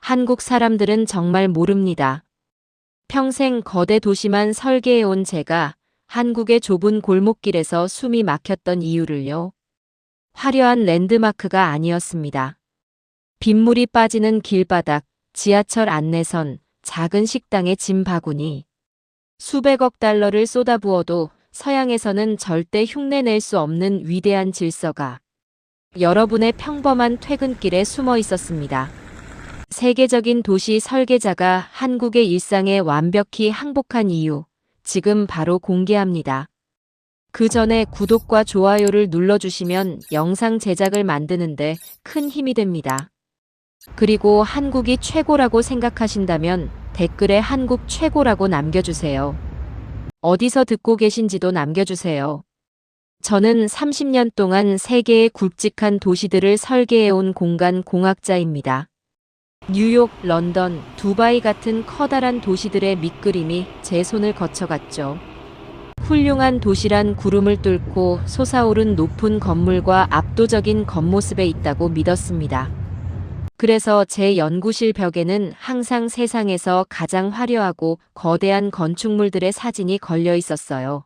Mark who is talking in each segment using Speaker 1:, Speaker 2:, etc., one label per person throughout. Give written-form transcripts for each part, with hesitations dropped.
Speaker 1: 한국 사람들은 정말 모릅니다. 평생 거대 도시만 설계해온 제가 한국의 좁은 골목길에서 숨이 막혔던 이유를요. 화려한 랜드마크가 아니었습니다. 빗물이 빠지는 길바닥, 지하철 안내선, 작은 식당의 짐 바구니. 수백억 달러를 쏟아부어도 서양에서는 절대 흉내낼 수 없는 위대한 질서가 여러분의 평범한 퇴근길에 숨어 있었습니다. 세계적인 도시 설계자가 한국의 일상에 완벽히 항복한 이유, 지금 바로 공개합니다. 그 전에 구독과 좋아요를 눌러주시면 영상 제작을 만드는데 큰 힘이 됩니다. 그리고 한국이 최고라고 생각하신다면 댓글에 한국 최고라고 남겨주세요. 어디서 듣고 계신지도 남겨주세요. 저는 30년 동안 세계의 굵직한 도시들을 설계해온 공간 공학자입니다. 뉴욕, 런던, 두바이 같은 커다란 도시들의 밑그림이 제 손을 거쳐갔죠. 훌륭한 도시란 구름을 뚫고 솟아오른 높은 건물과 압도적인 겉모습에 있다고 믿었습니다. 그래서 제 연구실 벽에는 항상 세상에서 가장 화려하고 거대한 건축물들의 사진이 걸려 있었어요.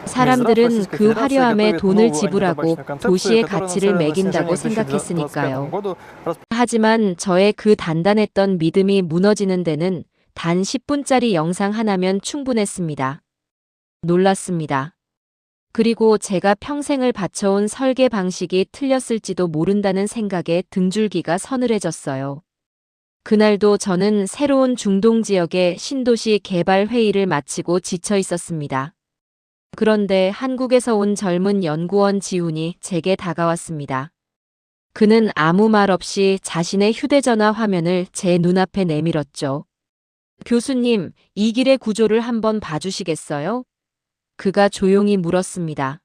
Speaker 1: 사람들은 그 화려함에 돈을 지불하고 도시의 가치를 매긴다고 생각했으니까요. 하지만 저의 그 단단했던 믿음이 무너지는 데는 단 10분짜리 영상 하나면 충분했습니다. 놀랐습니다. 그리고 제가 평생을 바쳐온 설계 방식이 틀렸을지도 모른다는 생각에 등줄기가 서늘해졌어요. 그날도 저는 새로운 중동 지역의 신도시 개발 회의를 마치고 지쳐 있었습니다. 그런데 한국에서 온 젊은 연구원 지훈이 제게 다가왔습니다. 그는 아무 말 없이 자신의 휴대전화 화면을 제 눈앞에 내밀었죠. 교수님, 이 길의 구조를 한번 봐주시겠어요? 그가 조용히 물었습니다.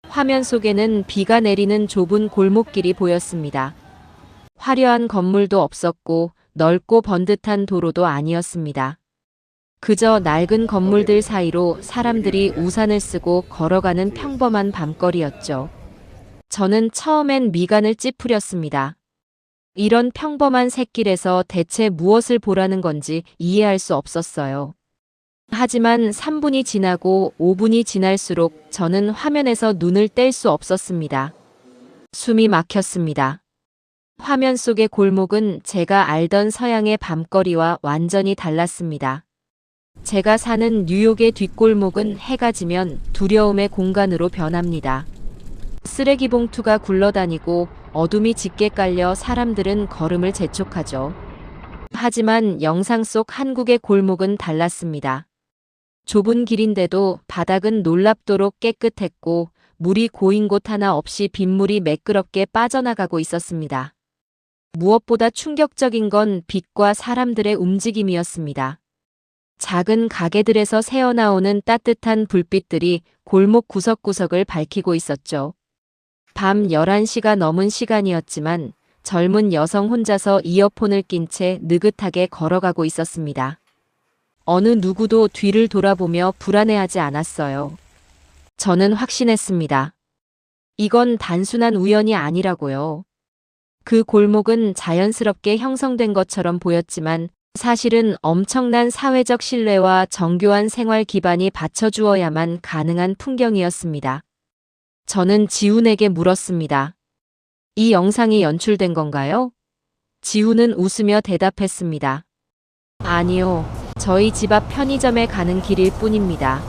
Speaker 1: 화면 속에는 비가 내리는 좁은 골목길이 보였습니다. 화려한 건물도 없었고 넓고 번듯한 도로도 아니었습니다. 그저 낡은 건물들 사이로 사람들이 우산을 쓰고 걸어가는 평범한 밤거리였죠. 저는 처음엔 미간을 찌푸렸습니다. 이런 평범한 샛길에서 대체 무엇을 보라는 건지 이해할 수 없었어요. 하지만 3분이 지나고 5분이 지날수록 저는 화면에서 눈을 뗄 수 없었습니다. 숨이 막혔습니다. 화면 속의 골목은 제가 알던 서양의 밤거리와 완전히 달랐습니다. 제가 사는 뉴욕의 뒷골목은 해가 지면 두려움의 공간으로 변합니다. 쓰레기 봉투가 굴러다니고 어둠이 짙게 깔려 사람들은 걸음을 재촉하죠. 하지만 영상 속 한국의 골목은 달랐습니다. 좁은 길인데도 바닥은 놀랍도록 깨끗했고 물이 고인 곳 하나 없이 빗물이 매끄럽게 빠져나가고 있었습니다. 무엇보다 충격적인 건 빛과 사람들의 움직임이었습니다. 작은 가게들에서 새어나오는 따뜻한 불빛들이 골목 구석구석을 밝히고 있었죠. 밤 11시가 넘은 시간이었지만 젊은 여성 혼자서 이어폰을 낀 채 느긋하게 걸어가고 있었습니다. 어느 누구도 뒤를 돌아보며 불안해하지 않았어요. 저는 확신했습니다. 이건 단순한 우연이 아니라고요. 그 골목은 자연스럽게 형성된 것처럼 보였지만 사실은 엄청난 사회적 신뢰와 정교한 생활 기반이 받쳐주어야만 가능한 풍경이었습니다. 저는 지훈에게 물었습니다. 이 영상이 연출된 건가요? 지훈은 웃으며 대답했습니다. 아니요. 저희 집 앞 편의점에 가는 길일 뿐입니다.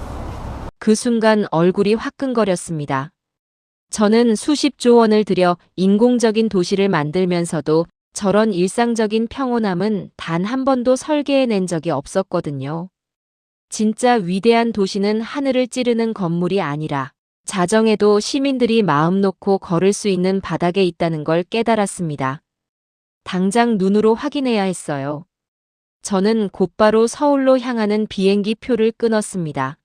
Speaker 1: 그 순간 얼굴이 화끈거렸습니다. 저는 수십조 원을 들여 인공적인 도시를 만들면서도 저런 일상적인 평온함은 단 한 번도 설계해낸 적이 없었거든요. 진짜 위대한 도시는 하늘을 찌르는 건물이 아니라 자정에도 시민들이 마음 놓고 걸을 수 있는 바닥에 있다는 걸 깨달았습니다. 당장 눈으로 확인해야 했어요. 저는 곧바로 서울로 향하는 비행기 표를 끊었습니다.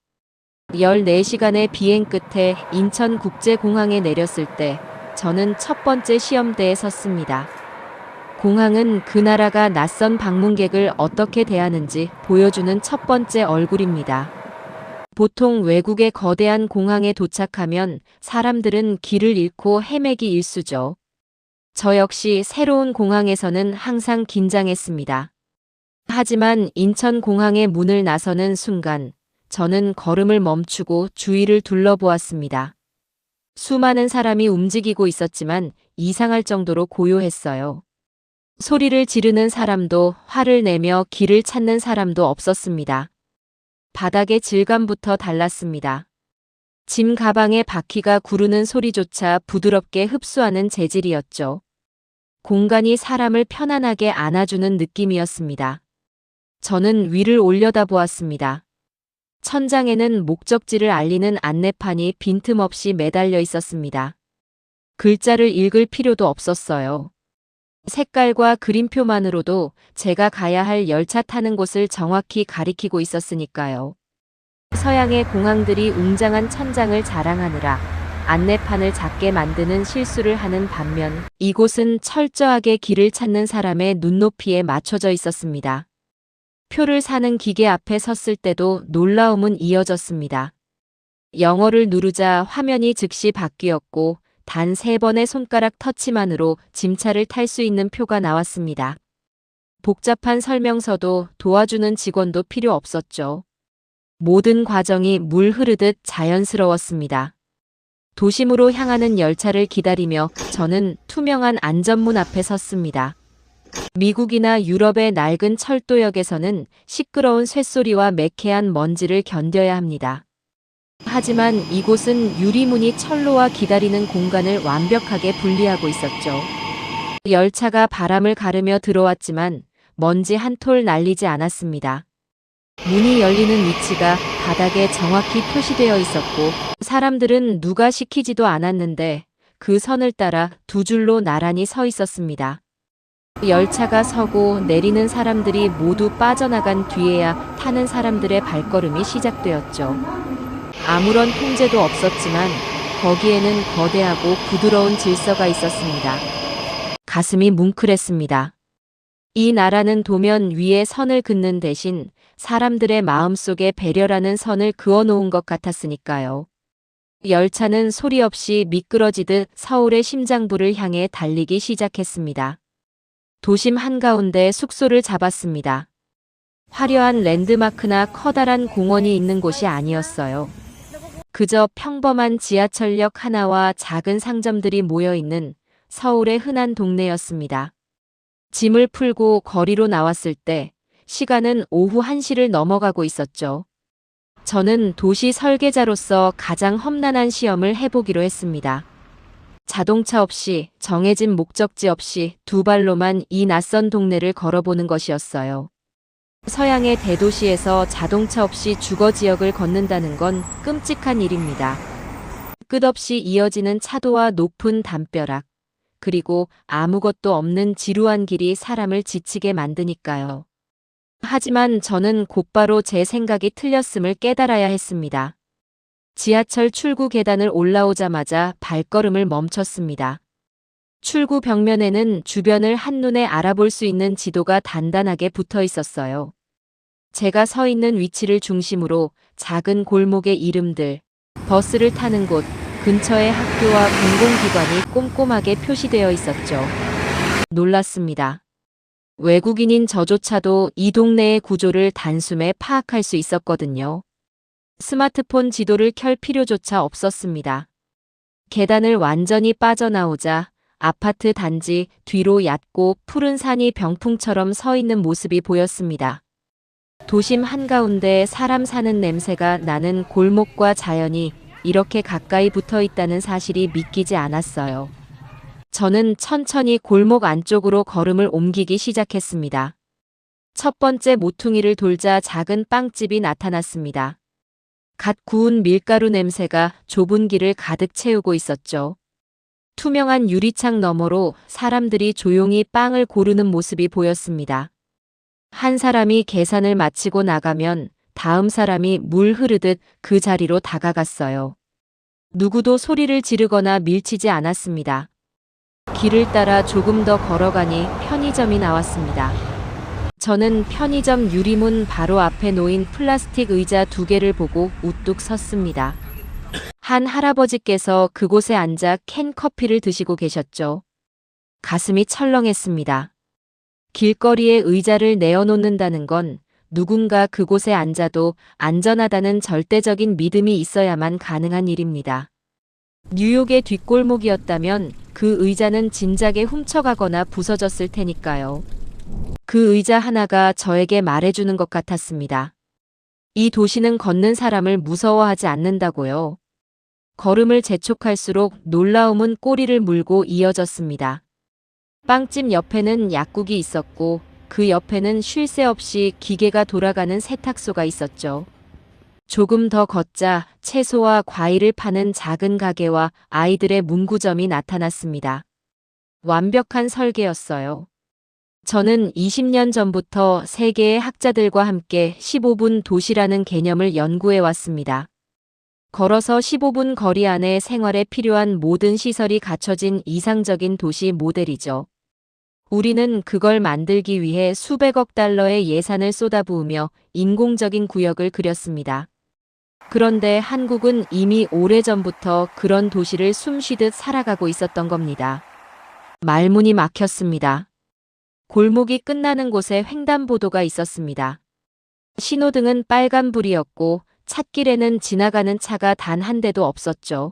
Speaker 1: 14시간의 비행 끝에 인천국제공항에 내렸을 때 저는 첫 번째 시험대에 섰습니다. 공항은 그 나라가 낯선 방문객을 어떻게 대하는지 보여주는 첫 번째 얼굴입니다. 보통 외국의 거대한 공항에 도착하면 사람들은 길을 잃고 헤매기 일쑤죠. 저 역시 새로운 공항에서는 항상 긴장했습니다. 하지만 인천공항의 문을 나서는 순간 저는 걸음을 멈추고 주위를 둘러보았습니다. 수많은 사람이 움직이고 있었지만 이상할 정도로 고요했어요. 소리를 지르는 사람도 화를 내며 길을 찾는 사람도 없었습니다. 바닥의 질감부터 달랐습니다. 짐 가방의 바퀴가 구르는 소리조차 부드럽게 흡수하는 재질이었죠. 공간이 사람을 편안하게 안아주는 느낌이었습니다. 저는 위를 올려다보았습니다. 천장에는 목적지를 알리는 안내판이 빈틈없이 매달려 있었습니다. 글자를 읽을 필요도 없었어요. 색깔과 그림표만으로도 제가 가야 할 열차 타는 곳을 정확히 가리키고 있었으니까요. 서양의 공항들이 웅장한 천장을 자랑하느라 안내판을 작게 만드는 실수를 하는 반면 이곳은 철저하게 길을 찾는 사람의 눈높이에 맞춰져 있었습니다. 표를 사는 기계 앞에 섰을 때도 놀라움은 이어졌습니다. 영어를 누르자 화면이 즉시 바뀌었고 단 3번의 손가락 터치만으로 짐차를 탈 수 있는 표가 나왔습니다. 복잡한 설명서도 도와주는 직원도 필요 없었죠. 모든 과정이 물 흐르듯 자연스러웠습니다. 도심으로 향하는 열차를 기다리며 저는 투명한 안전문 앞에 섰습니다. 미국이나 유럽의 낡은 철도역에서는 시끄러운 쇳소리와 매캐한 먼지를 견뎌야 합니다. 하지만 이곳은 유리문이 철로와 기다리는 공간을 완벽하게 분리하고 있었죠. 열차가 바람을 가르며 들어왔지만 먼지 한 톨 날리지 않았습니다. 문이 열리는 위치가 바닥에 정확히 표시되어 있었고 사람들은 누가 시키지도 않았는데 그 선을 따라 두 줄로 나란히 서 있었습니다. 열차가 서고 내리는 사람들이 모두 빠져나간 뒤에야 타는 사람들의 발걸음이 시작되었죠. 아무런 통제도 없었지만 거기에는 거대하고 부드러운 질서가 있었습니다. 가슴이 뭉클했습니다. 이 나라는 도면 위에 선을 긋는 대신 사람들의 마음속에 배려라는 선을 그어놓은 것 같았으니까요. 열차는 소리 없이 미끄러지듯 서울의 심장부를 향해 달리기 시작했습니다. 도심 한가운데 숙소를 잡았습니다. 화려한 랜드마크나 커다란 공원이 있는 곳이 아니었어요. 그저 평범한 지하철역 하나와 작은 상점들이 모여있는 서울의 흔한 동네였습니다. 짐을 풀고 거리로 나왔을 때 시간은 오후 1시를 넘어가고 있었죠. 저는 도시 설계자로서 가장 험난한 시험을 해보기로 했습니다. 자동차 없이 정해진 목적지 없이 두 발로만 이 낯선 동네를 걸어보는 것이었어요. 서양의 대도시에서 자동차 없이 주거 지역을 걷는다는 건 끔찍한 일입니다. 끝없이 이어지는 차도와 높은 담벼락, 그리고 아무것도 없는 지루한 길이 사람을 지치게 만드니까요. 하지만 저는 곧바로 제 생각이 틀렸음을 깨달아야 했습니다. 지하철 출구 계단을 올라오자마자 발걸음을 멈췄습니다. 출구 벽면에는 주변을 한눈에 알아볼 수 있는 지도가 단단하게 붙어 있었어요. 제가 서 있는 위치를 중심으로 작은 골목의 이름들, 버스를 타는 곳, 근처의 학교와 공공기관이 꼼꼼하게 표시되어 있었죠. 놀랐습니다. 외국인인 저조차도 이 동네의 구조를 단숨에 파악할 수 있었거든요. 스마트폰 지도를 켤 필요조차 없었습니다. 계단을 완전히 빠져나오자 아파트 단지 뒤로 얕고 푸른 산이 병풍처럼 서 있는 모습이 보였습니다. 도심 한가운데 사람 사는 냄새가 나는 골목과 자연이 이렇게 가까이 붙어 있다는 사실이 믿기지 않았어요. 저는 천천히 골목 안쪽으로 걸음을 옮기기 시작했습니다. 첫 번째 모퉁이를 돌자 작은 빵집이 나타났습니다. 갓 구운 밀가루 냄새가 좁은 길을 가득 채우고 있었죠. 투명한 유리창 너머로 사람들이 조용히 빵을 고르는 모습이 보였습니다. 한 사람이 계산을 마치고 나가면 다음 사람이 물 흐르듯 그 자리로 다가갔어요. 누구도 소리를 지르거나 밀치지 않았습니다. 길을 따라 조금 더 걸어가니 편의점이 나왔습니다. 저는 편의점 유리문 바로 앞에 놓인 플라스틱 의자 2개를 보고 우뚝 섰습니다. 한 할아버지께서 그곳에 앉아 캔 커피를 드시고 계셨죠. 가슴이 철렁했습니다. 길거리에 의자를 내어놓는다는 건 누군가 그곳에 앉아도 안전하다는 절대적인 믿음이 있어야만 가능한 일입니다. 뉴욕의 뒷골목이었다면 그 의자는 진작에 훔쳐가거나 부서졌을 테니까요. 그 의자 하나가 저에게 말해주는 것 같았습니다. 이 도시는 걷는 사람을 무서워하지 않는다고요. 걸음을 재촉할수록 놀라움은 꼬리를 물고 이어졌습니다. 빵집 옆에는 약국이 있었고 그 옆에는 쉴 새 없이 기계가 돌아가는 세탁소가 있었죠. 조금 더 걷자 채소와 과일을 파는 작은 가게와 아이들의 문구점이 나타났습니다. 완벽한 설계였어요. 저는 20년 전부터 세계의 학자들과 함께 15분 도시라는 개념을 연구해 왔습니다. 걸어서 15분 거리 안에 생활에 필요한 모든 시설이 갖춰진 이상적인 도시 모델이죠. 우리는 그걸 만들기 위해 수백억 달러의 예산을 쏟아부으며 인공적인 구역을 그렸습니다. 그런데 한국은 이미 오래전부터 그런 도시를 숨쉬듯 살아가고 있었던 겁니다. 말문이 막혔습니다. 골목이 끝나는 곳에 횡단보도가 있었습니다. 신호등은 빨간불이었고 찻길에는 지나가는 차가 단 한 대도 없었죠.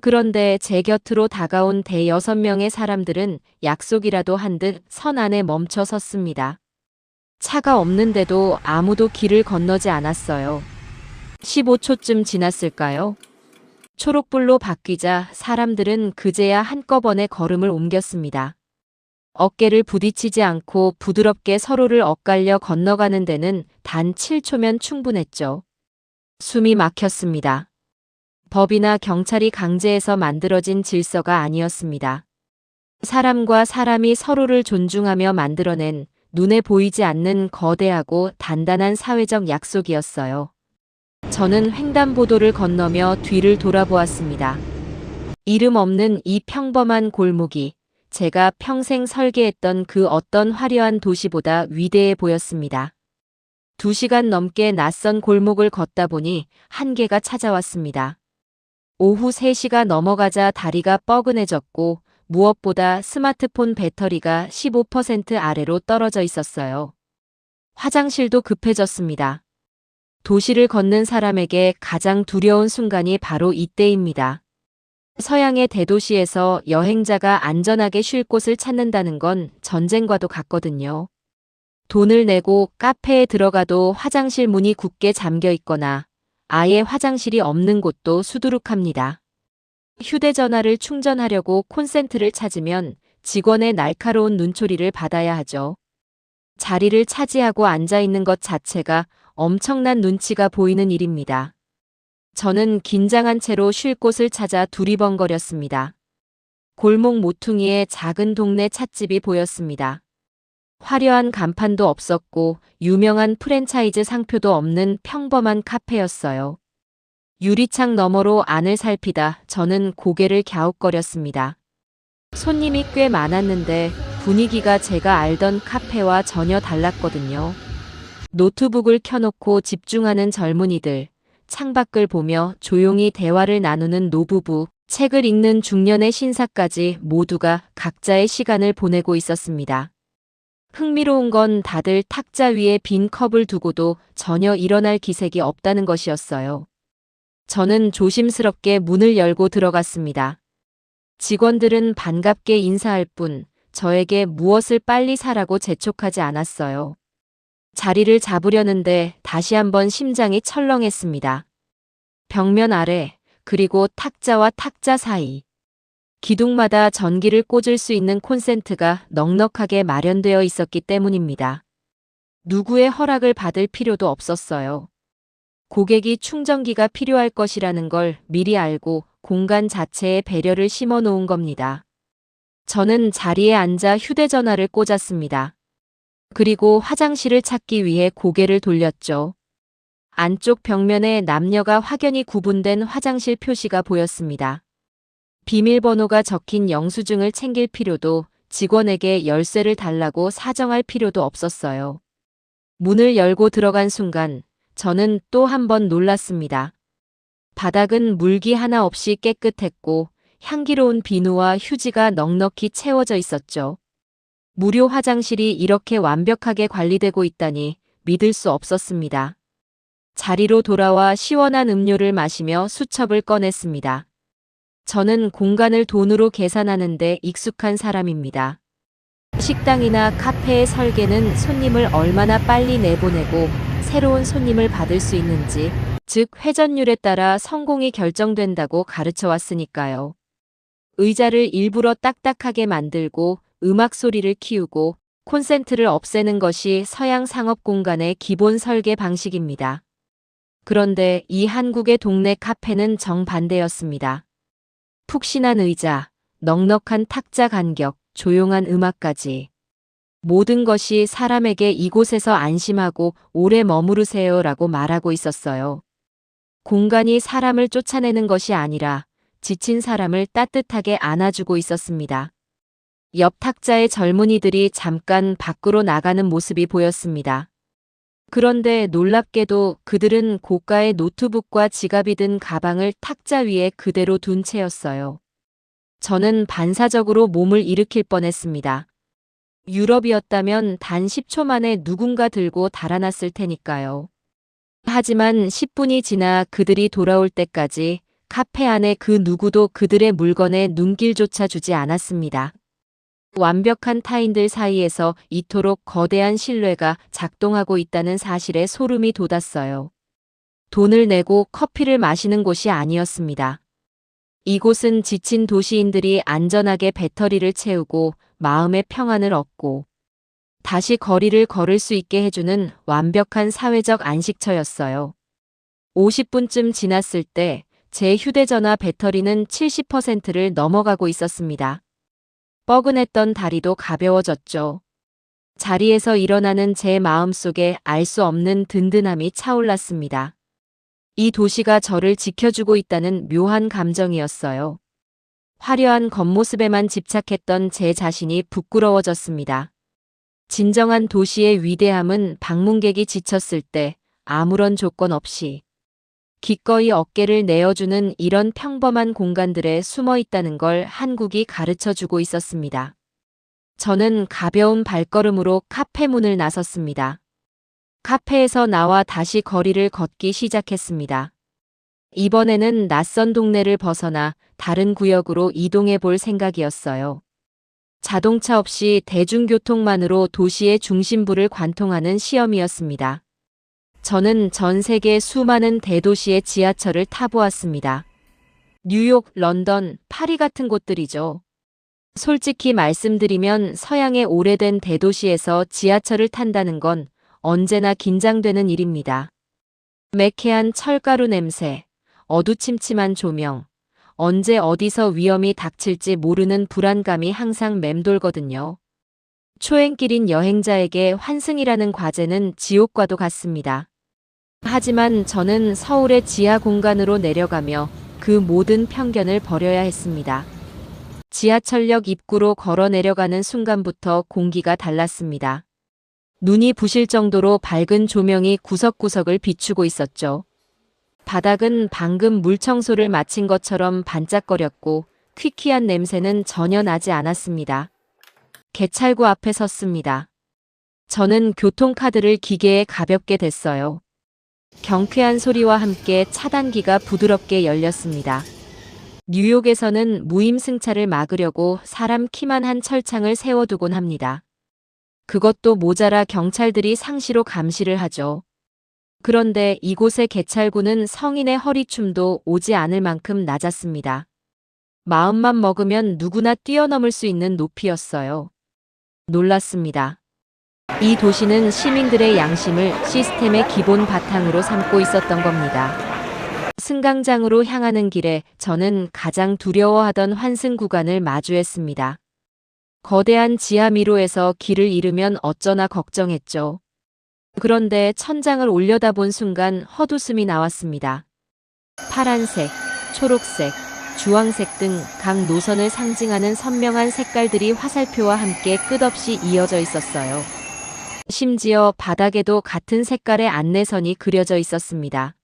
Speaker 1: 그런데 제 곁으로 다가온 대여섯 명의 사람들은 약속이라도 한 듯 선 안에 멈춰 섰습니다. 차가 없는데도 아무도 길을 건너지 않았어요. 15초쯤 지났을까요? 초록불로 바뀌자 사람들은 그제야 한꺼번에 걸음을 옮겼습니다. 어깨를 부딪히지 않고 부드럽게 서로를 엇갈려 건너가는 데는 단 7초면 충분했죠. 숨이 막혔습니다. 법이나 경찰이 강제해서 만들어진 질서가 아니었습니다. 사람과 사람이 서로를 존중하며 만들어낸 눈에 보이지 않는 거대하고 단단한 사회적 약속이었어요. 저는 횡단보도를 건너며 뒤를 돌아보았습니다. 이름 없는 이 평범한 골목이 제가 평생 설계했던 그 어떤 화려한 도시보다 위대해 보였습니다. 2시간 넘게 낯선 골목을 걷다 보니 한계가 찾아왔습니다. 오후 3시가 넘어가자 다리가 뻐근해졌고 무엇보다 스마트폰 배터리가 15% 아래로 떨어져 있었어요. 화장실도 급해졌습니다. 도시를 걷는 사람에게 가장 두려운 순간이 바로 이때입니다. 서양의 대도시에서 여행자가 안전하게 쉴 곳을 찾는다는 건 전쟁과도 같거든요. 돈을 내고 카페에 들어가도 화장실 문이 굳게 잠겨 있거나 아예 화장실이 없는 곳도 수두룩합니다. 휴대전화를 충전하려고 콘센트를 찾으면 직원의 날카로운 눈초리를 받아야 하죠. 자리를 차지하고 앉아 있는 것 자체가 엄청난 눈치가 보이는 일입니다. 저는 긴장한 채로 쉴 곳을 찾아 두리번거렸습니다. 골목 모퉁이에 작은 동네 찻집이 보였습니다. 화려한 간판도 없었고 유명한 프랜차이즈 상표도 없는 평범한 카페였어요. 유리창 너머로 안을 살피다 저는 고개를 갸웃거렸습니다. 손님이 꽤 많았는데 분위기가 제가 알던 카페와 전혀 달랐거든요. 노트북을 켜놓고 집중하는 젊은이들, 창밖을 보며 조용히 대화를 나누는 노부부, 책을 읽는 중년의 신사까지 모두가 각자의 시간을 보내고 있었습니다. 흥미로운 건 다들 탁자 위에 빈 컵을 두고도 전혀 일어날 기색이 없다는 것이었어요. 저는 조심스럽게 문을 열고 들어갔습니다. 직원들은 반갑게 인사할 뿐 저에게 무엇을 빨리 사라고 재촉하지 않았어요. 자리를 잡으려는데 다시 한번 심장이 철렁했습니다. 벽면 아래, 그리고 탁자와 탁자 사이. 기둥마다 전기를 꽂을 수 있는 콘센트가 넉넉하게 마련되어 있었기 때문입니다. 누구의 허락을 받을 필요도 없었어요. 고객이 충전기가 필요할 것이라는 걸 미리 알고 공간 자체에 배려를 심어 놓은 겁니다. 저는 자리에 앉아 휴대전화를 꽂았습니다. 그리고 화장실을 찾기 위해 고개를 돌렸죠. 안쪽 벽면에 남녀가 확연히 구분된 화장실 표시가 보였습니다. 비밀번호가 적힌 영수증을 챙길 필요도 직원에게 열쇠를 달라고 사정할 필요도 없었어요. 문을 열고 들어간 순간 저는 또 한 번 놀랐습니다. 바닥은 물기 하나 없이 깨끗했고 향기로운 비누와 휴지가 넉넉히 채워져 있었죠. 무료 화장실이 이렇게 완벽하게 관리되고 있다니 믿을 수 없었습니다. 자리로 돌아와 시원한 음료를 마시며 수첩을 꺼냈습니다. 저는 공간을 돈으로 계산하는데 익숙한 사람입니다. 식당이나 카페의 설계는 손님을 얼마나 빨리 내보내고 새로운 손님을 받을 수 있는지, 즉 회전율에 따라 성공이 결정된다고 가르쳐 왔으니까요. 의자를 일부러 딱딱하게 만들고 음악 소리를 키우고 콘센트를 없애는 것이 서양 상업 공간의 기본 설계 방식입니다. 그런데 이 한국의 동네 카페는 정반대였습니다. 푹신한 의자, 넉넉한 탁자 간격, 조용한 음악까지. 모든 것이 사람에게 이곳에서 안심하고 오래 머무르세요라고 말하고 있었어요. 공간이 사람을 쫓아내는 것이 아니라 지친 사람을 따뜻하게 안아주고 있었습니다. 옆 탁자의 젊은이들이 잠깐 밖으로 나가는 모습이 보였습니다. 그런데 놀랍게도 그들은 고가의 노트북과 지갑이 든 가방을 탁자 위에 그대로 둔 채였어요. 저는 반사적으로 몸을 일으킬 뻔했습니다. 유럽이었다면 단 10초 만에 누군가 들고 달아났을 테니까요. 하지만 10분이 지나 그들이 돌아올 때까지 카페 안에 그 누구도 그들의 물건에 눈길조차 주지 않았습니다. 완벽한 타인들 사이에서 이토록 거대한 신뢰가 작동하고 있다는 사실에 소름이 돋았어요. 돈을 내고 커피를 마시는 곳이 아니었습니다. 이곳은 지친 도시인들이 안전하게 배터리를 채우고 마음의 평안을 얻고 다시 거리를 걸을 수 있게 해주는 완벽한 사회적 안식처였어요. 50분쯤 지났을 때 제 휴대전화 배터리는 70%를 넘어가고 있었습니다. 뻐근했던 다리도 가벼워졌죠. 자리에서 일어나는 제 마음속에 알 수 없는 든든함이 차올랐습니다. 이 도시가 저를 지켜주고 있다는 묘한 감정이었어요. 화려한 겉모습에만 집착했던 제 자신이 부끄러워졌습니다. 진정한 도시의 위대함은 방문객이 지쳤을 때 아무런 조건 없이 기꺼이 어깨를 내어주는 이런 평범한 공간들에 숨어 있다는 걸 한국이 가르쳐주고 있었습니다. 저는 가벼운 발걸음으로 카페 문을 나섰습니다. 카페에서 나와 다시 거리를 걷기 시작했습니다. 이번에는 낯선 동네를 벗어나 다른 구역으로 이동해 볼 생각이었어요. 자동차 없이 대중교통만으로 도시의 중심부를 관통하는 시험이었습니다. 저는 전 세계 수많은 대도시의 지하철을 타보았습니다. 뉴욕, 런던, 파리 같은 곳들이죠. 솔직히 말씀드리면 서양의 오래된 대도시에서 지하철을 탄다는 건 언제나 긴장되는 일입니다. 매캐한 철가루 냄새, 어두침침한 조명, 언제 어디서 위험이 닥칠지 모르는 불안감이 항상 맴돌거든요. 초행길인 여행자에게 환승이라는 과제는 지옥과도 같습니다. 하지만 저는 서울의 지하 공간으로 내려가며 그 모든 편견을 버려야 했습니다. 지하철역 입구로 걸어 내려가는 순간부터 공기가 달랐습니다. 눈이 부실 정도로 밝은 조명이 구석구석을 비추고 있었죠. 바닥은 방금 물청소를 마친 것처럼 반짝거렸고 퀴퀴한 냄새는 전혀 나지 않았습니다. 개찰구 앞에 섰습니다. 저는 교통카드를 기계에 가볍게 댔어요. 경쾌한 소리와 함께 차단기가 부드럽게 열렸습니다. 뉴욕에서는 무임승차를 막으려고 사람 키만 한 철창을 세워두곤 합니다. 그것도 모자라 경찰들이 상시로 감시를 하죠. 그런데 이곳의 개찰구는 성인의 허리춤도 오지 않을 만큼 낮았습니다. 마음만 먹으면 누구나 뛰어넘을 수 있는 높이였어요. 놀랐습니다. 이 도시는 시민들의 양심을 시스템의 기본 바탕으로 삼고 있었던 겁니다. 승강장으로 향하는 길에 저는 가장 두려워하던 환승 구간을 마주했습니다. 거대한 지하 미로에서 길을 잃으면 어쩌나 걱정했죠. 그런데 천장을 올려다본 순간 헛웃음이 나왔습니다. 파란색, 초록색, 주황색 등 각 노선을 상징하는 선명한 색깔들이 화살표와 함께 끝없이 이어져 있었어요. 심지어 바닥에도 같은 색깔의 안내선이 그려져 있었습니다.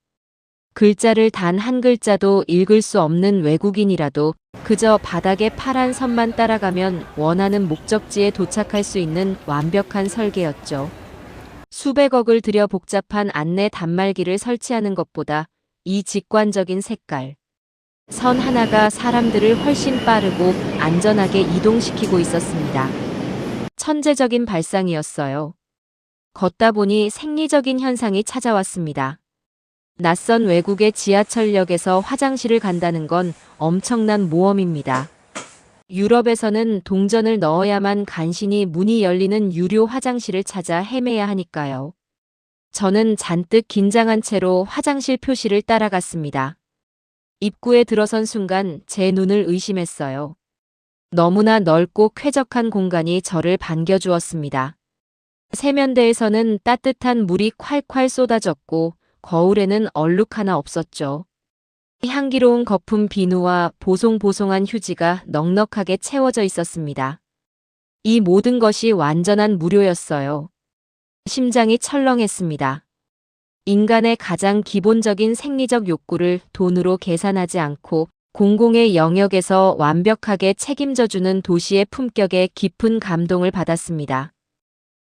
Speaker 1: 글자를 단 한 글자도 읽을 수 없는 외국인이라도 그저 바닥에 파란 선만 따라가면 원하는 목적지에 도착할 수 있는 완벽한 설계였죠. 수백억을 들여 복잡한 안내 단말기를 설치하는 것보다 이 직관적인 색깔, 선 하나가 사람들을 훨씬 빠르고 안전하게 이동시키고 있었습니다. 천재적인 발상이었어요. 걷다 보니 생리적인 현상이 찾아왔습니다. 낯선 외국의 지하철역에서 화장실을 간다는 건 엄청난 모험입니다. 유럽에서는 동전을 넣어야만 간신히 문이 열리는 유료 화장실을 찾아 헤매야 하니까요. 저는 잔뜩 긴장한 채로 화장실 표시를 따라갔습니다. 입구에 들어선 순간 제 눈을 의심했어요. 너무나 넓고 쾌적한 공간이 저를 반겨주었습니다. 세면대에서는 따뜻한 물이 콸콸 쏟아졌고 거울에는 얼룩 하나 없었죠. 향기로운 거품 비누와 보송보송한 휴지가 넉넉하게 채워져 있었습니다. 이 모든 것이 완전한 무료였어요. 심장이 철렁했습니다. 인간의 가장 기본적인 생리적 욕구를 돈으로 계산하지 않고 공공의 영역에서 완벽하게 책임져주는 도시의 품격에 깊은 감동을 받았습니다.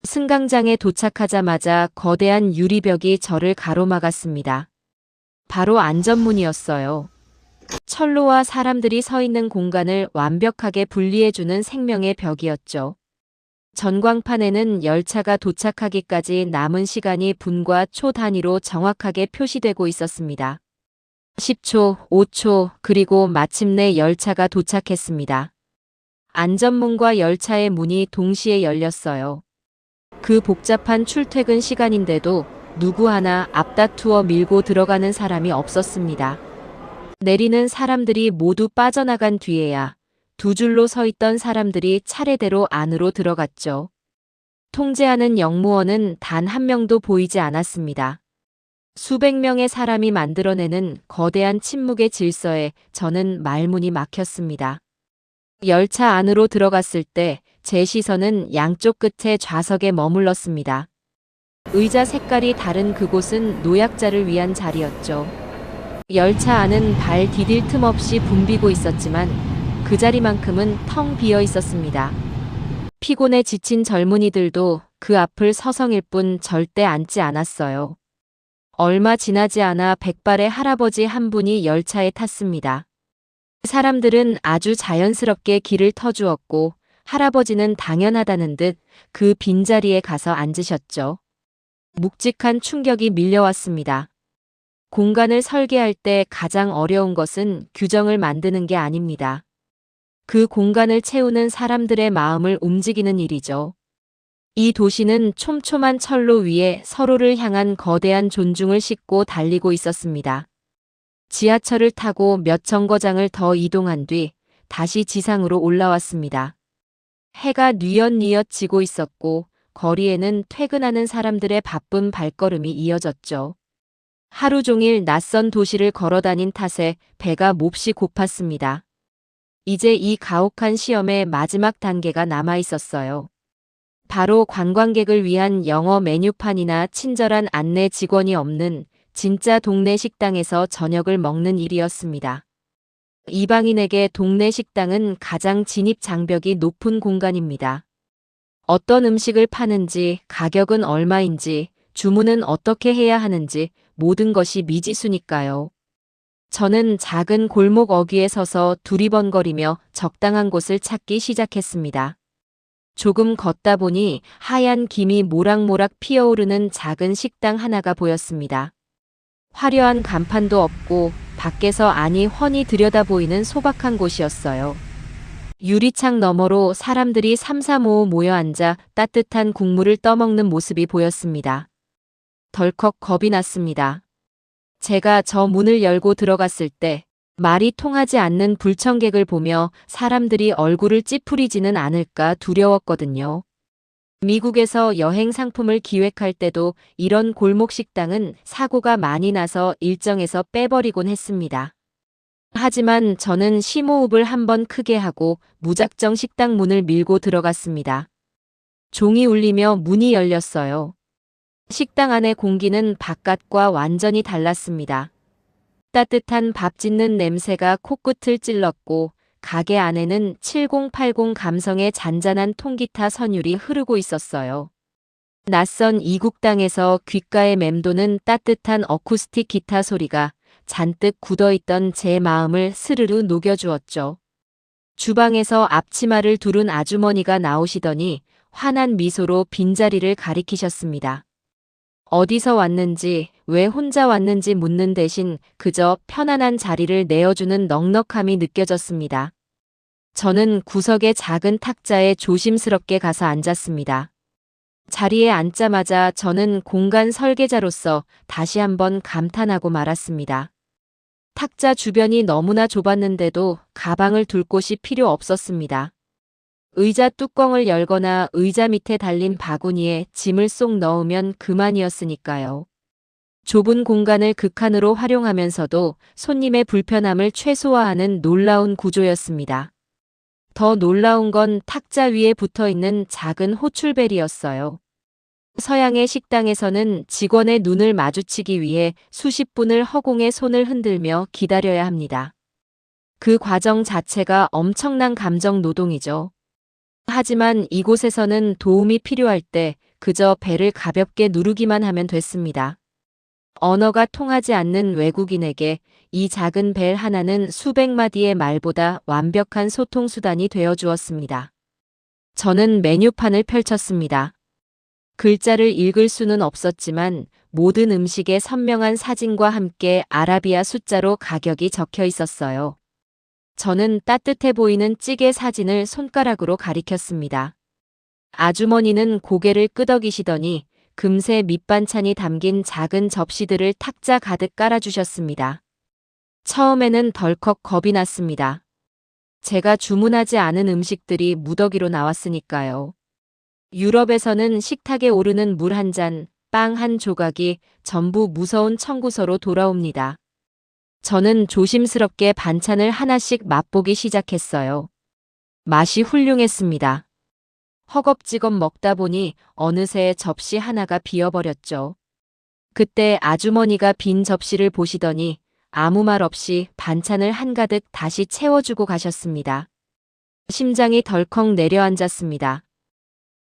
Speaker 1: 승강장에 도착하자마자 거대한 유리벽이 저를 가로막았습니다. 바로 안전문이었어요. 철로와 사람들이 서 있는 공간을 완벽하게 분리해주는 생명의 벽이었죠. 전광판에는 열차가 도착하기까지 남은 시간이 분과 초 단위로 정확하게 표시되고 있었습니다. 10초, 5초, 그리고 마침내 열차가 도착했습니다. 안전문과 열차의 문이 동시에 열렸어요. 그 복잡한 출퇴근 시간인데도 누구 하나 앞다투어 밀고 들어가는 사람이 없었습니다. 내리는 사람들이 모두 빠져나간 뒤에야 두 줄로 서 있던 사람들이 차례대로 안으로 들어갔죠. 통제하는 역무원은 단 한 명도 보이지 않았습니다. 수백 명의 사람이 만들어내는 거대한 침묵의 질서에 저는 말문이 막혔습니다. 열차 안으로 들어갔을 때 제 시선은 양쪽 끝에 좌석에 머물렀습니다. 의자 색깔이 다른 그곳은 노약자를 위한 자리였죠. 열차 안은 발 디딜 틈 없이 붐비고 있었지만 그 자리만큼은 텅 비어 있었습니다. 피곤에 지친 젊은이들도 그 앞을 서성일 뿐 절대 앉지 않았어요. 얼마 지나지 않아 백발의 할아버지 한 분이 열차에 탔습니다. 사람들은 아주 자연스럽게 길을 터주었고 할아버지는 당연하다는 듯 그 빈자리에 가서 앉으셨죠. 묵직한 충격이 밀려왔습니다. 공간을 설계할 때 가장 어려운 것은 규정을 만드는 게 아닙니다. 그 공간을 채우는 사람들의 마음을 움직이는 일이죠. 이 도시는 촘촘한 철로 위에 서로를 향한 거대한 존중을 싣고 달리고 있었습니다. 지하철을 타고 몇 정거장을 더 이동한 뒤 다시 지상으로 올라왔습니다. 해가 뉘엿뉘엿 지고 있었고 거리에는 퇴근하는 사람들의 바쁜 발걸음이 이어졌죠. 하루 종일 낯선 도시를 걸어다닌 탓에 배가 몹시 고팠습니다. 이제 이 가혹한 시험의 마지막 단계가 남아 있었어요. 바로 관광객을 위한 영어 메뉴판이나 친절한 안내 직원이 없는 진짜 동네 식당에서 저녁을 먹는 일이었습니다. 이방인에게 동네 식당은 가장 진입 장벽이 높은 공간입니다. 어떤 음식을 파는지, 가격은 얼마인지, 주문은 어떻게 해야 하는지 모든 것이 미지수니까요. 저는 작은 골목 어귀에 서서 두리번거리며 적당한 곳을 찾기 시작했습니다. 조금 걷다 보니 하얀 김이 모락모락 피어오르는 작은 식당 하나가 보였습니다. 화려한 간판도 없고 밖에서 안이 훤히 들여다보이는 소박한 곳이었어요. 유리창 너머로 사람들이 삼삼오오 모여 앉아 따뜻한 국물을 떠먹는 모습이 보였습니다. 덜컥 겁이 났습니다. 제가 저 문을 열고 들어갔을 때 말이 통하지 않는 불청객을 보며 사람들이 얼굴을 찌푸리지는 않을까 두려웠거든요. 미국에서 여행 상품을 기획할 때도 이런 골목 식당은 사고가 많이 나서 일정에서 빼버리곤 했습니다. 하지만 저는 심호흡을 한번 크게 하고 무작정 식당 문을 밀고 들어갔습니다. 종이 울리며 문이 열렸어요. 식당 안의 공기는 바깥과 완전히 달랐습니다. 따뜻한 밥 짓는 냄새가 코끝을 찔렀고 가게 안에는 7080 감성의 잔잔한 통기타 선율이 흐르고 있었어요. 낯선 이국 땅에서 귓가에 맴도는 따뜻한 어쿠스틱 기타 소리가 잔뜩 굳어있던 제 마음을 스르르 녹여주었죠. 주방에서 앞치마를 두른 아주머니가 나오시더니 환한 미소로 빈자리를 가리키셨습니다. 어디서 왔는지, 왜 혼자 왔는지 묻는 대신 그저 편안한 자리를 내어주는 넉넉함이 느껴졌습니다. 저는 구석의 작은 탁자에 조심스럽게 가서 앉았습니다. 자리에 앉자마자 저는 공간 설계자로서 다시 한번 감탄하고 말았습니다. 탁자 주변이 너무나 좁았는데도 가방을 둘 곳이 필요 없었습니다. 의자 뚜껑을 열거나 의자 밑에 달린 바구니에 짐을 쏙 넣으면 그만이었으니까요. 좁은 공간을 극한으로 활용하면서도 손님의 불편함을 최소화하는 놀라운 구조였습니다. 더 놀라운 건 탁자 위에 붙어있는 작은 호출벨이었어요. 서양의 식당에서는 직원의 눈을 마주치기 위해 수십 분을 허공에 손을 흔들며 기다려야 합니다. 그 과정 자체가 엄청난 감정 노동이죠. 하지만 이곳에서는 도움이 필요할 때 그저 벨을 가볍게 누르기만 하면 됐습니다. 언어가 통하지 않는 외국인에게 이 작은 벨 하나는 수백 마디의 말보다 완벽한 소통 수단이 되어 주었습니다. 저는 메뉴판을 펼쳤습니다. 글자를 읽을 수는 없었지만 모든 음식의 선명한 사진과 함께 아라비아 숫자로 가격이 적혀 있었어요. 저는 따뜻해 보이는 찌개 사진을 손가락으로 가리켰습니다. 아주머니는 고개를 끄덕이시더니 금세 밑반찬이 담긴 작은 접시들을 탁자 가득 깔아주셨습니다. 처음에는 덜컥 겁이 났습니다. 제가 주문하지 않은 음식들이 무더기로 나왔으니까요. 유럽에서는 식탁에 오르는 물 한 잔, 빵 한 조각이 전부 무서운 청구서로 돌아옵니다. 저는 조심스럽게 반찬을 하나씩 맛보기 시작했어요. 맛이 훌륭했습니다. 허겁지겁 먹다 보니 어느새 접시 하나가 비어버렸죠. 그때 아주머니가 빈 접시를 보시더니 아무 말 없이 반찬을 한가득 다시 채워주고 가셨습니다. 심장이 덜컥 내려앉았습니다.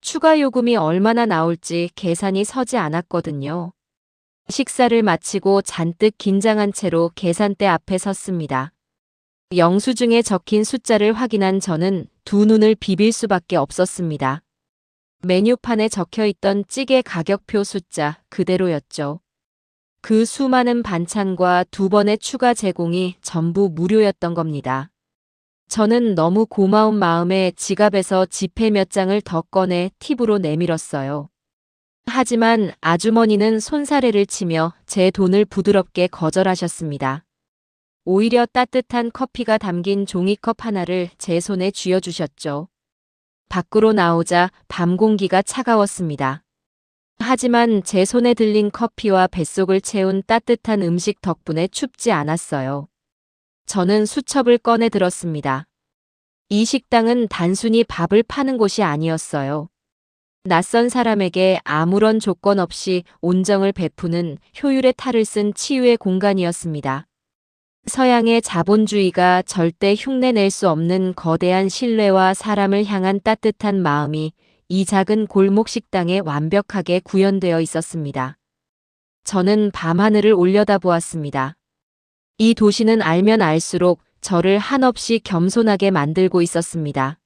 Speaker 1: 추가 요금이 얼마나 나올지 계산이 서지 않았거든요. 식사를 마치고 잔뜩 긴장한 채로 계산대 앞에 섰습니다. 영수증에 적힌 숫자를 확인한 저는 두 눈을 비빌 수밖에 없었습니다. 메뉴판에 적혀있던 찌개 가격표 숫자 그대로였죠. 그 수많은 반찬과 두 번의 추가 제공이 전부 무료였던 겁니다. 저는 너무 고마운 마음에 지갑에서 지폐 몇 장을 더 꺼내 팁으로 내밀었어요. 하지만 아주머니는 손사래를 치며 제 돈을 부드럽게 거절하셨습니다. 오히려 따뜻한 커피가 담긴 종이컵 하나를 제 손에 쥐어주셨죠. 밖으로 나오자 밤 공기가 차가웠습니다. 하지만 제 손에 들린 커피와 뱃속을 채운 따뜻한 음식 덕분에 춥지 않았어요. 저는 수첩을 꺼내 들었습니다. 이 식당은 단순히 밥을 파는 곳이 아니었어요. 낯선 사람에게 아무런 조건 없이 온정을 베푸는 효율의 탈을 쓴 치유의 공간이었습니다. 서양의 자본주의가 절대 흉내낼 수 없는 거대한 신뢰와 사람을 향한 따뜻한 마음이 이 작은 골목 식당에 완벽하게 구현되어 있었습니다. 저는 밤하늘을 올려다보았습니다. 이 도시는 알면 알수록 저를 한없이 겸손하게 만들고 있었습니다.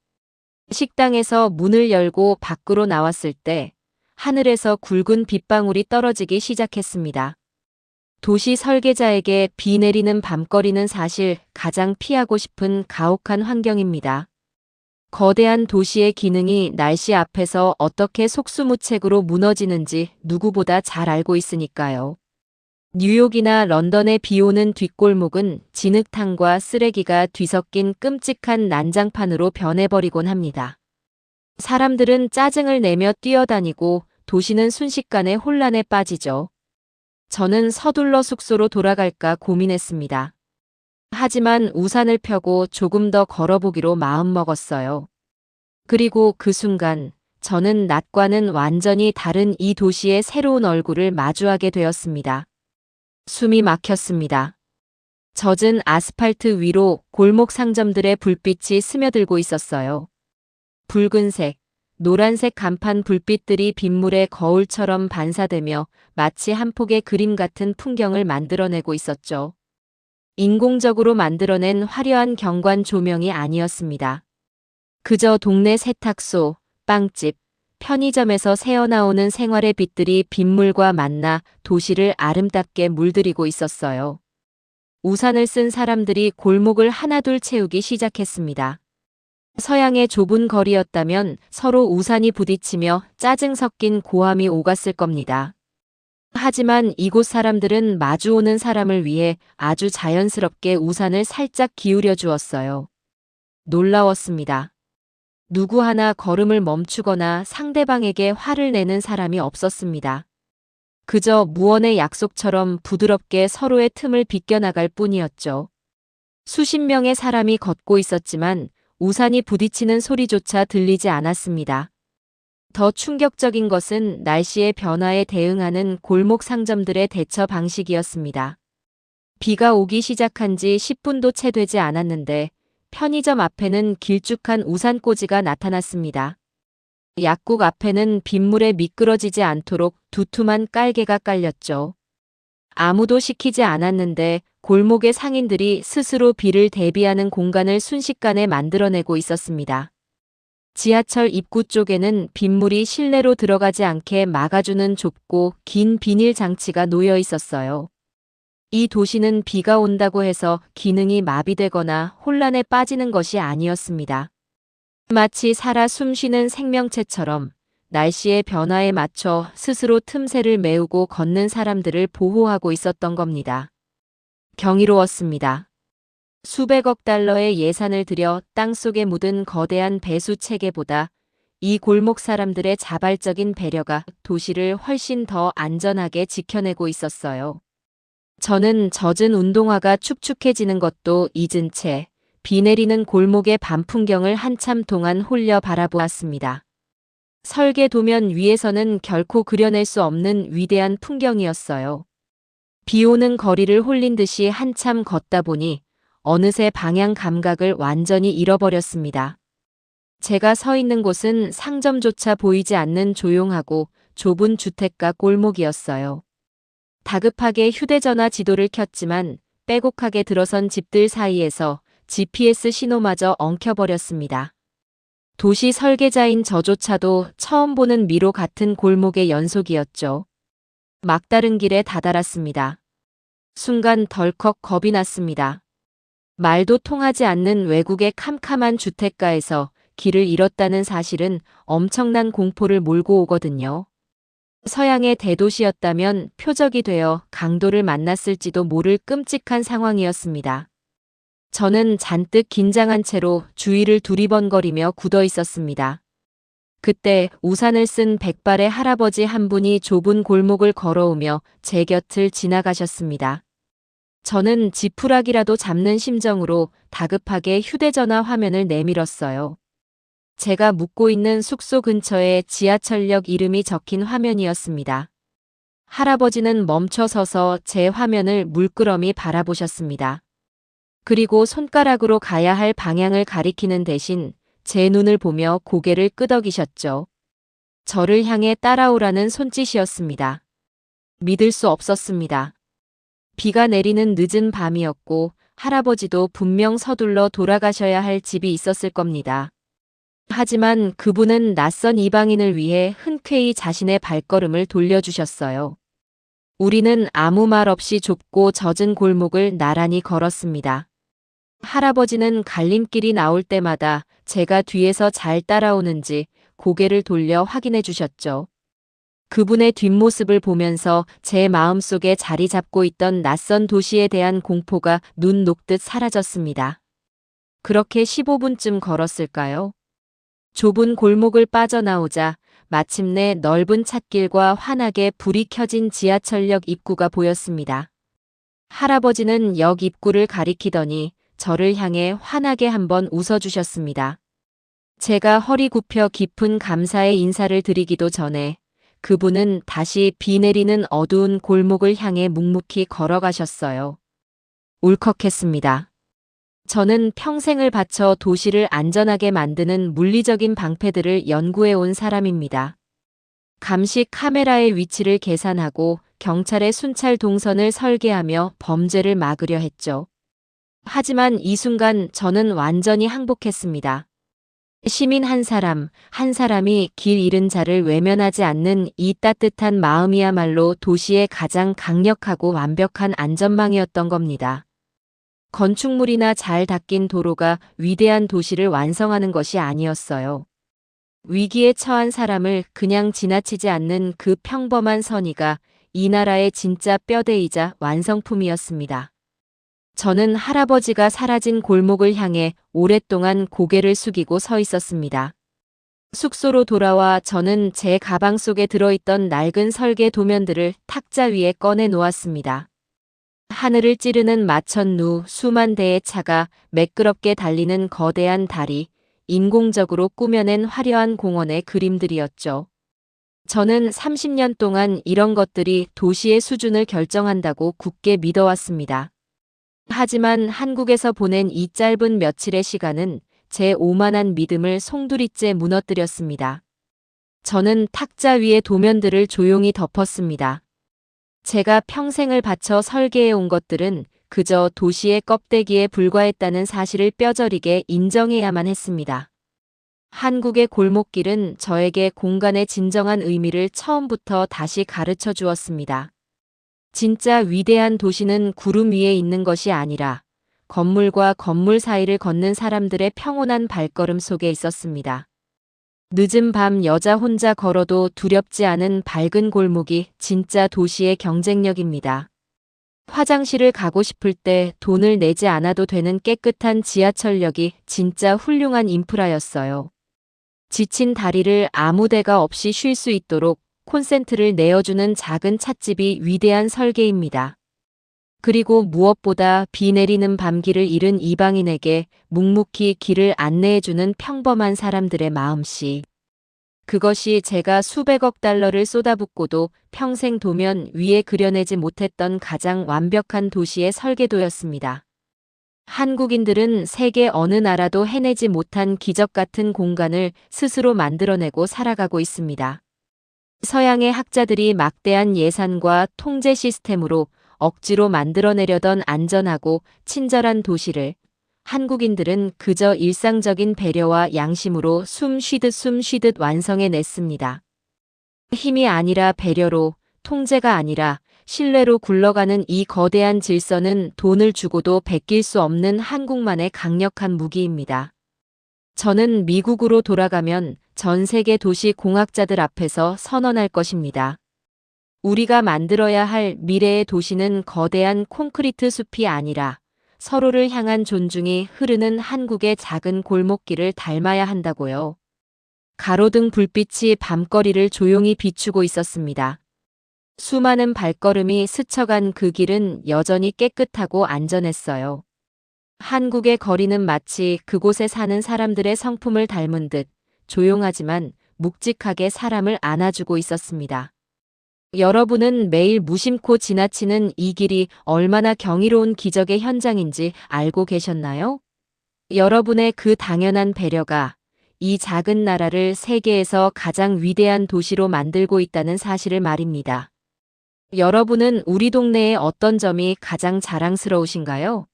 Speaker 1: 식당에서 문을 열고 밖으로 나왔을 때 하늘에서 굵은 빗방울이 떨어지기 시작했습니다. 도시 설계자에게 비 내리는 밤거리는 사실 가장 피하고 싶은 가혹한 환경입니다. 거대한 도시의 기능이 날씨 앞에서 어떻게 속수무책으로 무너지는지 누구보다 잘 알고 있으니까요. 뉴욕이나 런던의 비오는 뒷골목은 진흙탕과 쓰레기가 뒤섞인 끔찍한 난장판으로 변해버리곤 합니다. 사람들은 짜증을 내며 뛰어다니고 도시는 순식간에 혼란에 빠지죠. 저는 서둘러 숙소로 돌아갈까 고민했습니다. 하지만 우산을 펴고 조금 더 걸어보기로 마음먹었어요. 그리고 그 순간 저는 낮과는 완전히 다른 이 도시의 새로운 얼굴을 마주하게 되었습니다. 숨이 막혔습니다. 젖은 아스팔트 위로 골목 상점들의 불빛이 스며들고 있었어요. 붉은색, 노란색 간판 불빛들이 빗물에 거울처럼 반사되며 마치 한 폭의 그림 같은 풍경을 만들어내고 있었죠. 인공적으로 만들어낸 화려한 경관 조명이 아니었습니다. 그저 동네 세탁소, 빵집, 편의점에서 새어나오는 생활의 빛들이 빗물과 만나 도시를 아름답게 물들이고 있었어요. 우산을 쓴 사람들이 골목을 하나둘 채우기 시작했습니다. 서양의 좁은 거리였다면 서로 우산이 부딪히며 짜증 섞인 고함이 오갔을 겁니다. 하지만 이곳 사람들은 마주오는 사람을 위해 아주 자연스럽게 우산을 살짝 기울여 주었어요. 놀라웠습니다. 누구 하나 걸음을 멈추거나 상대방에게 화를 내는 사람이 없었습니다. 그저 무언의 약속처럼 부드럽게 서로의 틈을 비껴나갈 뿐이었죠. 수십 명의 사람이 걷고 있었지만 우산이 부딪히는 소리조차 들리지 않았습니다. 더 충격적인 것은 날씨의 변화에 대응하는 골목 상점들의 대처 방식이었습니다. 비가 오기 시작한 지 10분도 채 되지 않았는데 편의점 앞에는 길쭉한 우산꽂이가 나타났습니다. 약국 앞에는 빗물에 미끄러지지 않도록 두툼한 깔개가 깔렸죠. 아무도 시키지 않았는데 골목의 상인들이 스스로 비를 대비하는 공간을 순식간에 만들어내고 있었습니다. 지하철 입구 쪽에는 빗물이 실내로 들어가지 않게 막아주는 좁고 긴 비닐 장치가 놓여 있었어요. 이 도시는 비가 온다고 해서 기능이 마비되거나 혼란에 빠지는 것이 아니었습니다. 마치 살아 숨쉬는 생명체처럼 날씨의 변화에 맞춰 스스로 틈새를 메우고 걷는 사람들을 보호하고 있었던 겁니다. 경이로웠습니다. 수백억 달러의 예산을 들여 땅속에 묻은 거대한 배수 체계보다 이 골목 사람들의 자발적인 배려가 도시를 훨씬 더 안전하게 지켜내고 있었어요. 저는 젖은 운동화가 축축해지는 것도 잊은 채 비 내리는 골목의 밤 풍경을 한참 동안 홀려 바라보았습니다. 설계 도면 위에서는 결코 그려낼 수 없는 위대한 풍경이었어요. 비 오는 거리를 홀린 듯이 한참 걷다 보니 어느새 방향 감각을 완전히 잃어버렸습니다. 제가 서 있는 곳은 상점조차 보이지 않는 조용하고 좁은 주택가 골목이었어요. 다급하게 휴대전화 지도를 켰지만 빼곡하게 들어선 집들 사이에서 GPS 신호마저 엉켜버렸습니다. 도시 설계자인 저조차도 처음 보는 미로 같은 골목의 연속이었죠. 막다른 길에 다다랐습니다. 순간 덜컥 겁이 났습니다. 말도 통하지 않는 외국의 캄캄한 주택가에서 길을 잃었다는 사실은 엄청난 공포를 몰고 오거든요. 서양의 대도시였다면 표적이 되어 강도를 만났을지도 모를 끔찍한 상황이었습니다. 저는 잔뜩 긴장한 채로 주위를 두리번거리며 굳어 있었습니다. 그때 우산을 쓴 백발의 할아버지 한 분이 좁은 골목을 걸어오며 제 곁을 지나가셨습니다. 저는 지푸라기라도 잡는 심정으로 다급하게 휴대전화 화면을 내밀었어요. 제가 묵고 있는 숙소 근처에 지하철역 이름이 적힌 화면이었습니다. 할아버지는 멈춰서서 제 화면을 물끄러미 바라보셨습니다. 그리고 손가락으로 가야 할 방향을 가리키는 대신 제 눈을 보며 고개를 끄덕이셨죠. 저를 향해 따라오라는 손짓이었습니다. 믿을 수 없었습니다. 비가 내리는 늦은 밤이었고 할아버지도 분명 서둘러 돌아가셔야 할 집이 있었을 겁니다. 하지만 그분은 낯선 이방인을 위해 흔쾌히 자신의 발걸음을 돌려주셨어요. 우리는 아무 말 없이 좁고 젖은 골목을 나란히 걸었습니다. 할아버지는 갈림길이 나올 때마다 제가 뒤에서 잘 따라오는지 고개를 돌려 확인해 주셨죠. 그분의 뒷모습을 보면서 제 마음속에 자리 잡고 있던 낯선 도시에 대한 공포가 눈 녹듯 사라졌습니다. 그렇게 15분쯤 걸었을까요? 좁은 골목을 빠져나오자 마침내 넓은 찻길과 환하게 불이 켜진 지하철역 입구가 보였습니다. 할아버지는 역 입구를 가리키더니 저를 향해 환하게 한번 웃어주셨습니다. 제가 허리 굽혀 깊은 감사의 인사를 드리기도 전에 그분은 다시 비 내리는 어두운 골목을 향해 묵묵히 걸어가셨어요. 울컥했습니다. 저는 평생을 바쳐 도시를 안전하게 만드는 물리적인 방패들을 연구해 온 사람입니다. 감시 카메라의 위치를 계산하고 경찰의 순찰 동선을 설계하며 범죄를 막으려 했죠. 하지만 이 순간 저는 완전히 항복했습니다. 시민 한 사람, 한 사람이 길 잃은 자를 외면하지 않는 이 따뜻한 마음이야말로 도시의 가장 강력하고 완벽한 안전망이었던 겁니다. 건축물이나 잘 닦인 도로가 위대한 도시를 완성하는 것이 아니었어요. 위기에 처한 사람을 그냥 지나치지 않는 그 평범한 선의가 이 나라의 진짜 뼈대이자 완성품이었습니다. 저는 할아버지가 사라진 골목을 향해 오랫동안 고개를 숙이고 서 있었습니다. 숙소로 돌아와 저는 제 가방 속에 들어있던 낡은 설계 도면들을 탁자 위에 꺼내 놓았습니다. 하늘을 찌르는 마천루, 수만 대의 차가 매끄럽게 달리는 거대한 다리, 인공적으로 꾸며낸 화려한 공원의 그림들이었죠. 저는 30년 동안 이런 것들이 도시의 수준을 결정한다고 굳게 믿어왔습니다. 하지만 한국에서 보낸 이 짧은 며칠의 시간은 제 오만한 믿음을 송두리째 무너뜨렸습니다. 저는 탁자 위의 도면들을 조용히 덮었습니다. 제가 평생을 바쳐 설계해 온 것들은 그저 도시의 껍데기에 불과했다는 사실을 뼈저리게 인정해야만 했습니다. 한국의 골목길은 저에게 공간의 진정한 의미를 처음부터 다시 가르쳐 주었습니다. 진짜 위대한 도시는 구름 위에 있는 것이 아니라 건물과 건물 사이를 걷는 사람들의 평온한 발걸음 속에 있었습니다. 늦은 밤 여자 혼자 걸어도 두렵지 않은 밝은 골목이 진짜 도시의 경쟁력입니다. 화장실을 가고 싶을 때 돈을 내지 않아도 되는 깨끗한 지하철역이 진짜 훌륭한 인프라였어요. 지친 다리를 아무 데가 없이 쉴 수 있도록 콘센트를 내어주는 작은 찻집이 위대한 설계입니다. 그리고 무엇보다 비 내리는 밤길을 잃은 이방인에게 묵묵히 길을 안내해주는 평범한 사람들의 마음씨. 그것이 제가 수백억 달러를 쏟아붓고도 평생 도면 위에 그려내지 못했던 가장 완벽한 도시의 설계도였습니다. 한국인들은 세계 어느 나라도 해내지 못한 기적 같은 공간을 스스로 만들어내고 살아가고 있습니다. 서양의 학자들이 막대한 예산과 통제 시스템으로 억지로 만들어내려던 안전하고 친절한 도시를 한국인들은 그저 일상적인 배려와 양심으로 숨 쉬듯 완성해냈습니다. 힘이 아니라 배려로, 통제가 아니라 신뢰로 굴러가는 이 거대한 질서는 돈을 주고도 베낄 수 없는 한국만의 강력한 무기입니다. 저는 미국으로 돌아가면 전 세계 도시 공학자들 앞에서 선언할 것입니다. 우리가 만들어야 할 미래의 도시는 거대한 콘크리트 숲이 아니라 서로를 향한 존중이 흐르는 한국의 작은 골목길을 닮아야 한다고요. 가로등 불빛이 밤거리를 조용히 비추고 있었습니다. 수많은 발걸음이 스쳐간 그 길은 여전히 깨끗하고 안전했어요. 한국의 거리는 마치 그곳에 사는 사람들의 성품을 닮은 듯 조용하지만 묵직하게 사람을 안아주고 있었습니다. 여러분은 매일 무심코 지나치는 이 길이 얼마나 경이로운 기적의 현장인지 알고 계셨나요? 여러분의 그 당연한 배려가 이 작은 나라를 세계에서 가장 위대한 도시로 만들고 있다는 사실을 말입니다. 여러분은 우리 동네의 어떤 점이 가장 자랑스러우신가요?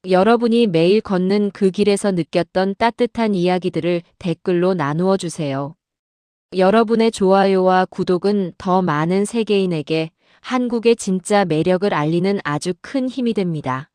Speaker 1: 여러분이 매일 걷는 그 길에서 느꼈던 따뜻한 이야기들을 댓글로 나누어 주세요. 여러분의 좋아요와 구독은 더 많은 세계인에게 한국의 진짜 매력을 알리는 아주 큰 힘이 됩니다.